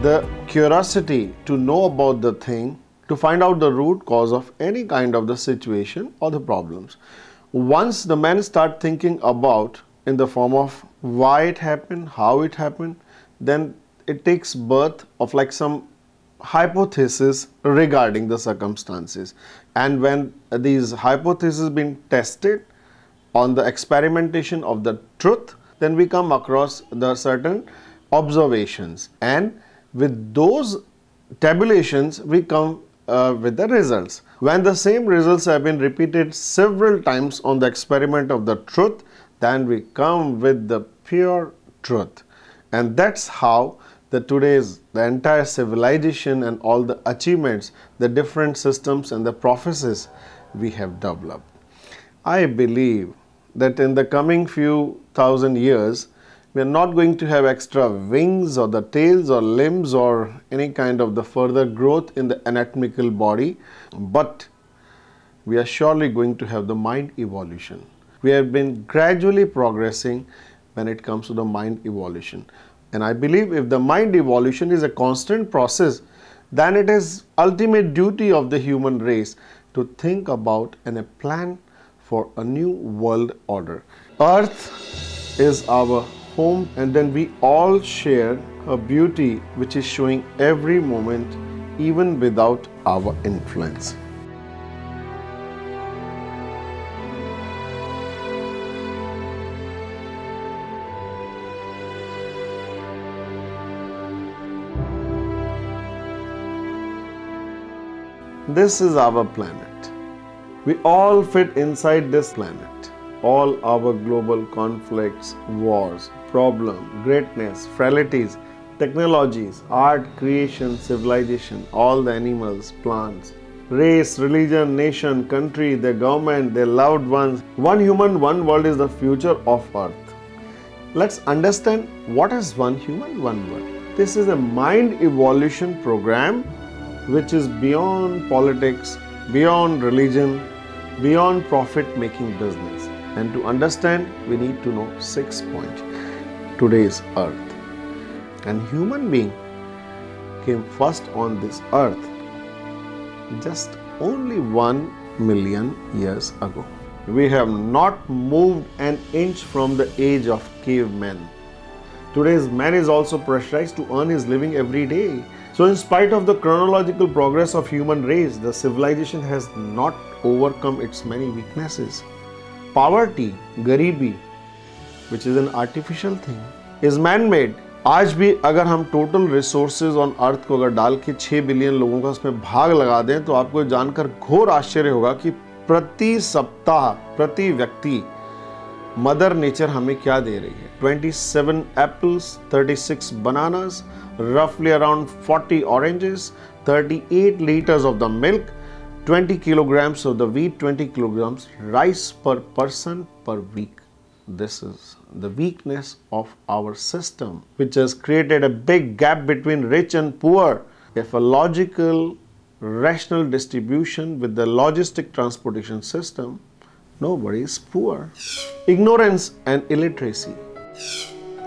the curiosity to know about the thing, to find out the root cause of any kind of the situation or the problems. Once the men start thinking about in the form of why it happened, how it happened, then it takes birth of like some hypothesis regarding the circumstances. And when these hypotheses been tested on the experimentation of the truth, then we come across the certain observations, and with those tabulations we come with the results. When the same results have been repeated several times on the experiment of the truth, then we come with the pure truth. And that's how the entire civilization and all the achievements, the different systems and the prophecies we have developed. I believe that in the coming few thousand years, we are not going to have extra wings or the tails or limbs or any kind of the further growth in the anatomical body, but we are surely going to have the mind evolution. We have been gradually progressing when it comes to the mind evolution. And I believe if the mind evolution is a constant process, then it is ultimate duty of the human race to think about and a plan for a new world order. Earth is our home, and then we all share a beauty which is showing every moment, even without our influence. This is our planet. We all fit inside this planet. All our global conflicts, wars, problems, greatness, frailties, technologies, art, creation, civilization, all the animals, plants, race, religion, nation, country, their government, their loved ones. One human, one world is the future of Earth. Let's understand what is one human, one world. This is a mind evolution program which is beyond politics, beyond religion, beyond profit-making business. And to understand, we need to know 6 points. Today's Earth. And human being came first on this Earth just only 1 million years ago. We have not moved an inch from the age of cavemen. Today's man is also pressurized to earn his living every day. So in spite of the chronological progress of human race, the civilization has not overcome its many weaknesses. Poverty, गरीबी, which is an artificial thing, is man-made. आज भी अगर हम total resources on earth को अगर डाल के 6 billion लोगों का उसमें भाग लगा दें, तो आपको जानकर घोर आश्चर्य होगा कि प्रति सप्ताह, प्रति व्यक्ति मदर नेचर हमें क्या दे रही है. 27 apples, 36 bananas, roughly around 40 oranges, 38 liters of the milk, 20 kilograms of the wheat, 20 kilograms rice per person per week. This is the weakness of our system, which has created a big gap between rich and poor. If a logical, rational distribution with the logistic transportation system, nobody is poor. Ignorance and illiteracy,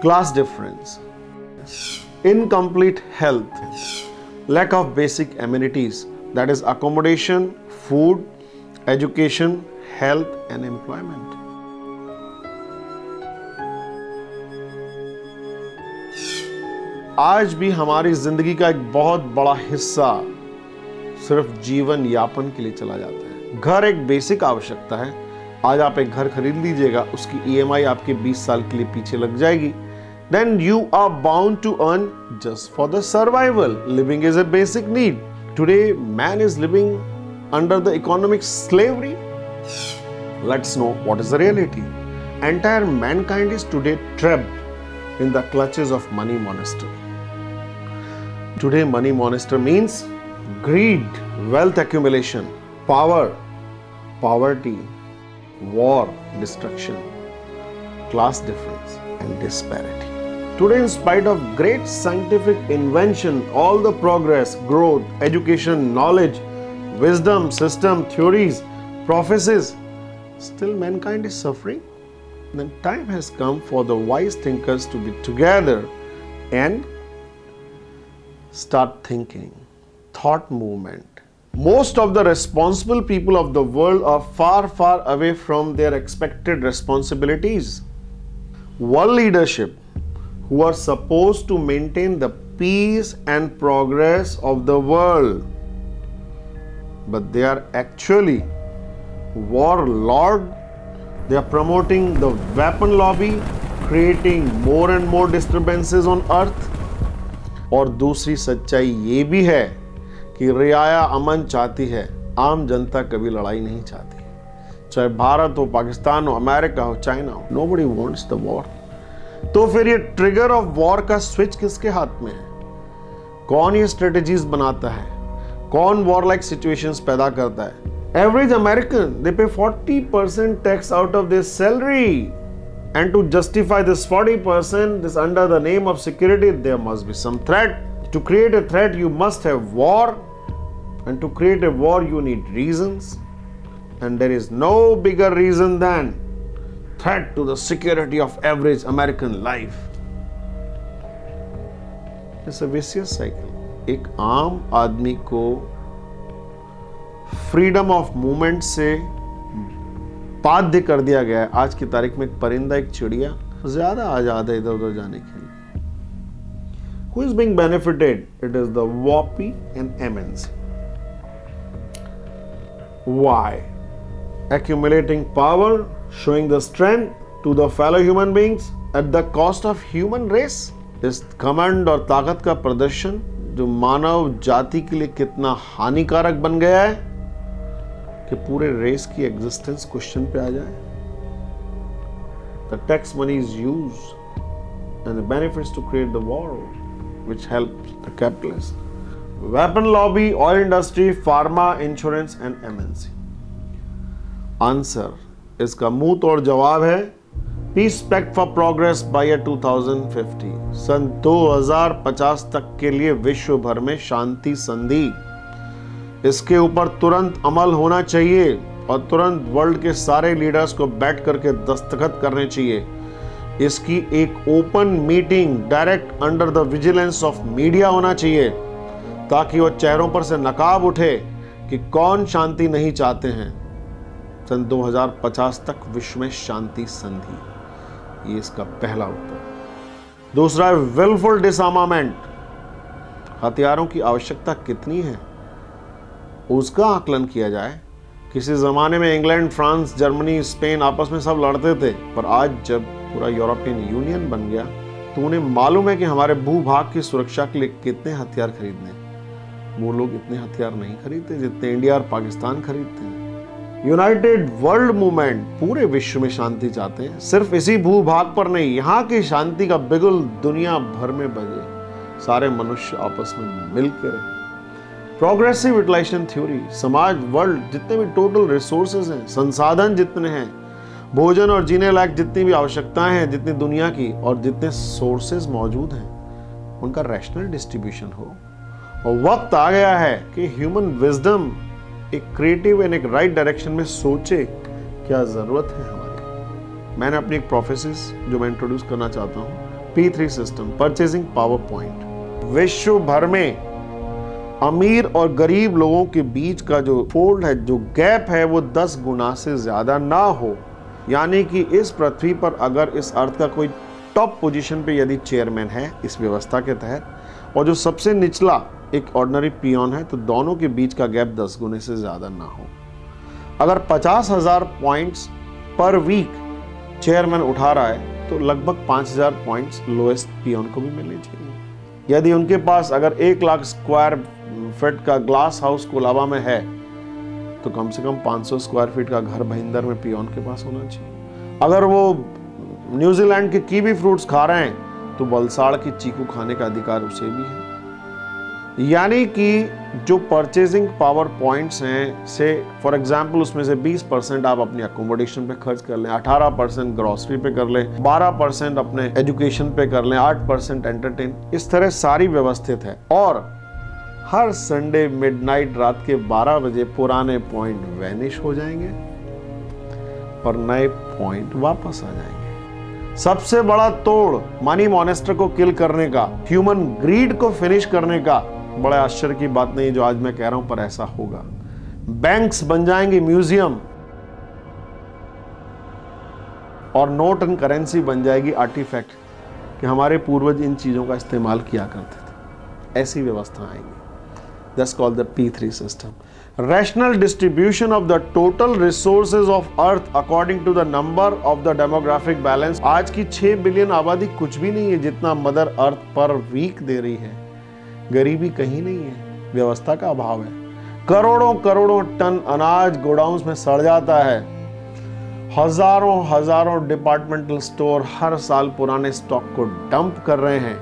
class difference, incomplete health, lack of basic amenities, that is accommodation, food, education, health and employment. आज भी हमारी जिंदगी का एक बहुत बड़ा हिस्सा सिर्फ जीवन यापन के लिए चला जाता है. घर एक बेसिक आवश्यकता है. आज आप एक घर खरीद लीजिएगा, उसकी EMI आपके 20 साल के लिए पीछे लग जाएगी. Then you are bound to earn just for the survival. Living is a basic need. Today, man is living under the economic slavery. Let's know what is the reality. Entire mankind is today trapped in the clutches of money monster. Today, money monster means greed, wealth accumulation, power, poverty, war, destruction, class difference, and disparity. Today, in spite of great scientific invention, all the progress, growth, education, knowledge, wisdom, system, theories, prophecies, still mankind is suffering. Then time has come for the wise thinkers to be together and Start thinking. Thought movement. Most of the responsible people of the world are far, far away from their expected responsibilities. World leadership, who are supposed to maintain the peace and progress of the world, but they are actually warlord. They are promoting the weapon lobby, creating more and more disturbances on earth. और दूसरी सच्चाई ये भी है कि रियाया अमन चाहती है, आम जनता कभी लड़ाई नहीं चाहती। चाहे भारत हो, पाकिस्तान हो, अमेरिका हो, चाइना हो, nobody wants the war। तो फिर ये ट्रिगर ऑफ वॉर का स्विच किसके हाथ में है? कौन ये स्ट्रेटेजीज बनाता है? कौन वॉर लाइक सिचुएशंस पैदा करता है? Average American, they pay 40% tax out of their salary, and to justify this 40%, this under the name of security, there must be some threat. To create a threat, you must have war, and to create a war, you need reasons, and there is no bigger reason than threat to the security of average American life. It's a vicious cycle. एक आम आदमी को freedom of movement से बाध्य कर दिया गया है। आज की तारीख में एक परिंदा, एक चिड़िया ज्यादा आजाद है इधर उधर जाने के लिए। Who is being benefited? It is the WOPI and MNC. Why? Accumulating power, showing the strength to the fellow human beings at the cost of human race. इस घमंड और ताकत का प्रदर्शन जो मानव जाति के लिए कितना हानिकारक बन गया है कि पूरे रेस की एग्जिस्टेंस क्वेश्चन पे आ जाए। The tax money is used and the benefits to create the war which helps the capitalists. Weapon lobby, oil industry, pharma, insurance and MNC. Answer, इसका मुंह तोड़ जवाब है peace pact for progress by year 2050। सन 2050 तक के लिए विश्व भर में शांति संधि, इसके ऊपर तुरंत अमल होना चाहिए और तुरंत वर्ल्ड के सारे लीडर्स को बैठ करके दस्तखत करने चाहिए। इसकी एक open meeting direct under the vigilance of media होना चाहिए ताकि वो चेहरों पर से नकाब उठे कि कौन शांति नहीं चाहते हैं। सन 2050 तक विश्व में शांति संधि, ये इसका पहला उत्तर। दूसरा है विलफुल डिसआर्मामेंट। हथियारों की आवश्यकता कितनी है उसका आकलन किया जाए। किसी ज़माने में इंग्लैंड, फ्रांस, जर्मनी, स्पेन आपस में सब लड़ते थे, पर आज जब पूरा यूरोपियन यूनियन बन गया तो उन्हें मालूम है कि हमारे भूभाग की सुरक्षा के लिए कितने हथियार खरीदने। वो लोग इतने हथियार नहीं खरीदते जितने इंडिया और पाकिस्तान खरीदते हैं। यूनाइटेड वर्ल्ड मूवमेंट पूरे विश्व में शांति चाहते हैं, सिर्फ इसी भूभाग पर नहीं, यहाँ की शांति का बिगुल दुनिया भर में बजे, सारे मनुष्य आपस में मिलकर रहे। प्रोग्रेसिव यूटिलाइजेशन थ्योरी, समाज, वर्ल्ड जितने भी टोटल रिसोर्सेज हैं, संसाधन जितने हैं, भोजन और जीने लायक जितनी भी आवश्यकताएं हैं जितनी दुनिया की, और जितने सोर्सेज मौजूद हैं उनका रैशनल डिस्ट्रीब्यूशन हो। और वक्त आ गया है कि ह्यूमन विजडम एक क्रिएटिव एंड एक राइट डायरेक्शन में सोचे क्या जरूरत है हमारी। मैंने अपनी एक प्रोफेसिस जो मैं इंट्रोड्यूस करना चाहता हूँ, P3 system, purchasing power point. विश्व भर में अमीर और गरीब लोगों के बीच का जो फोल्ड है, जो गैप है, वो 10 गुना से ज्यादा ना हो। यानी कि इस पृथ्वी पर अगर इस अर्थ का कोई टॉप पोजीशन पे यदि चेयरमैन है इस व्यवस्था के तहत, और जो सबसे निचला एक ऑर्डिनरी पियोन है, तो दोनों के बीच का गैप 10 गुने से ज्यादा ना हो। अगर 50,000 पॉइंट्स पर वीक चेयरमैन उठा रहा है तो लगभग 5,000 पॉइंट्स लोएस्ट पियोन को भी मिलने चाहिए। यदि उनके पास अगर 1 लाख स्क्वायर फीट का ग्लास हाउस कोलाबा में है तो कम से कम 500 स्क्वायर फीट का घर भईंदर में पियोन के पास होना चाहिए। अगर वो न्यूजीलैंड के कीवी फ्रूट्स खा रहे हैं तो वलसाड़ की चीकू खाने का अधिकार उसे भी है। यानी कि जो परचेजिंग पावर पॉइंट्स हैं, से फॉर एग्जांपल उसमें से 20% आप अपनी अकोमोडेशन पे खर्च कर लें, 18% ग्रोसरी पे कर लें, 12% अपने एजुकेशन पे कर लें, 8% एंटरटेन, इस तरह सारी व्यवस्थित है। और हर संडे मिडनाइट रात के 12 बजे पुराने पॉइंट वैनिश हो जाएंगे और नए पॉइंट वापस आ जाएंगे। सबसे बड़ा तोड़ मनी मॉनेस्टर को किल करने का, ह्यूमन ग्रीड को फिनिश करने का। बड़े आश्चर्य की बात नहीं जो आज मैं कह रहा हूं, पर ऐसा होगा। बैंक्स बन जाएंगे म्यूजियम और नोट एंड करेंसी बन जाएगी आर्टिफैक्ट कि हमारे पूर्वज इन चीजों का इस्तेमाल किया करते थे। ऐसी व्यवस्था आएंगी। That's called the P3 system. Rational distribution of the total resources of Earth according to the number of the demographic balance. आज की 6 बिलियन आबादी कुछ भी नहीं है जितना मदर अर्थ पर वीक दे रही है। गरीबी कहीं नहीं है, व्यवस्था का अभाव है। करोड़ों करोड़ों टन अनाज गोडाउन्स में सड़ जाता है। हजारों डिपार्टमेंटल स्टोर हर साल पुराने स्टॉक को डंप कर रहे हैं।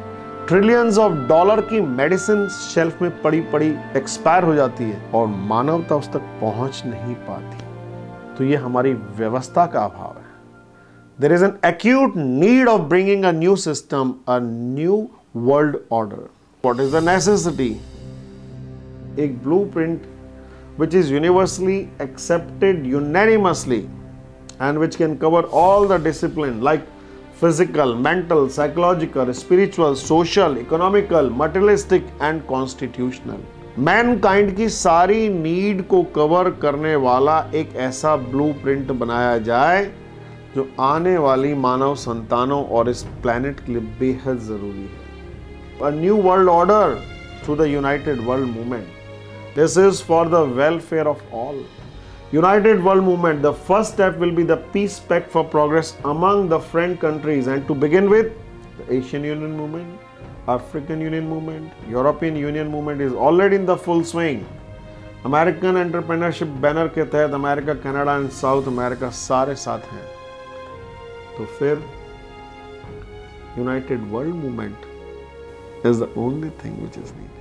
ट्रिलियंस ऑफ डॉलर की मेडिसिन शेल्फ में पड़ी पड़ी एक्सपायर हो जाती है और मानवता उस तक पहुंच नहीं पाती। तो ये हमारी व्यवस्था का अभाव है। There is an acute need of bringing a new system, a new world order. What is the necessity? एक blueprint which is universally accepted unanimously and which can cover all the discipline like physical, mental, psychological, spiritual, social, economical, materialistic and constitutional. Mankind की सारी need को cover करने वाला एक ऐसा blueprint बनाया जाए जो आने वाली मानव संतानों और इस प्लैनेट के लिए बेहद जरूरी है। A new world order through the United World Movement. This is for the welfare of all. United World Movement, the first step will be the Peace Pact for Progress among the friend countries, and to begin with, the Asian Union Movement, African Union Movement, European Union Movement is already in the full swing. American Entrepreneurship Banner के तहत America, Canada and south America सारे साथ हैं। तो फिर United World Movement is the only thing which is needed.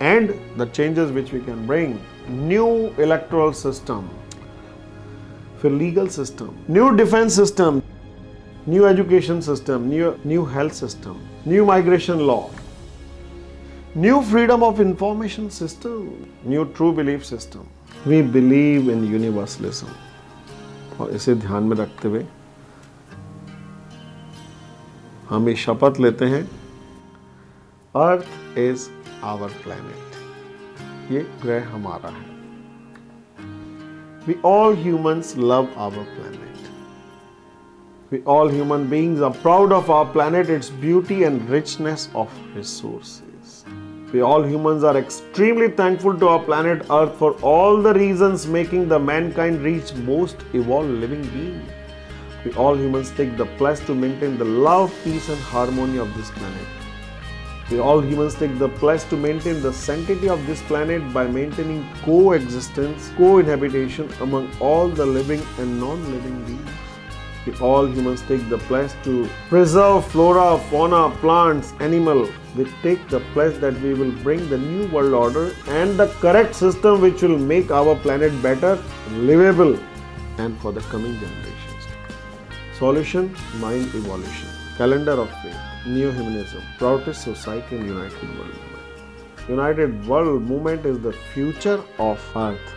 And the changes which we can bring, new electoral system, फिर legal system, new defense system, new education system, new health system, new migration law, new freedom of information system, new true belief system. We believe in universalism. और इसे ध्यान में रखते हुए हम ये शपथ लेते हैं, अर्थ इज आवर प्लैनेट, ये ग्रह हमारा है। We all humans love our planet. We all human beings are proud of our planet, its beauty and richness of resources. We all humans are extremely thankful to our planet Earth for all the reasons making the mankind reach most evolved living being. We all humans take the pledge to maintain the love, peace and harmony of this planet. We all humans take the pledge to maintain the sanctity of this planet by maintaining coexistence, co-inhabitation among all the living and non-living beings. We all humans take the pledge to preserve flora, fauna, plants, animal. We take the pledge that we will bring the new world order and the correct system which will make our planet better, livable and for the coming generations. Solution, mind evolution. Calendar of faith. Neo-humanism, Proudest Society and United World Movement. United World Movement is the future of Earth.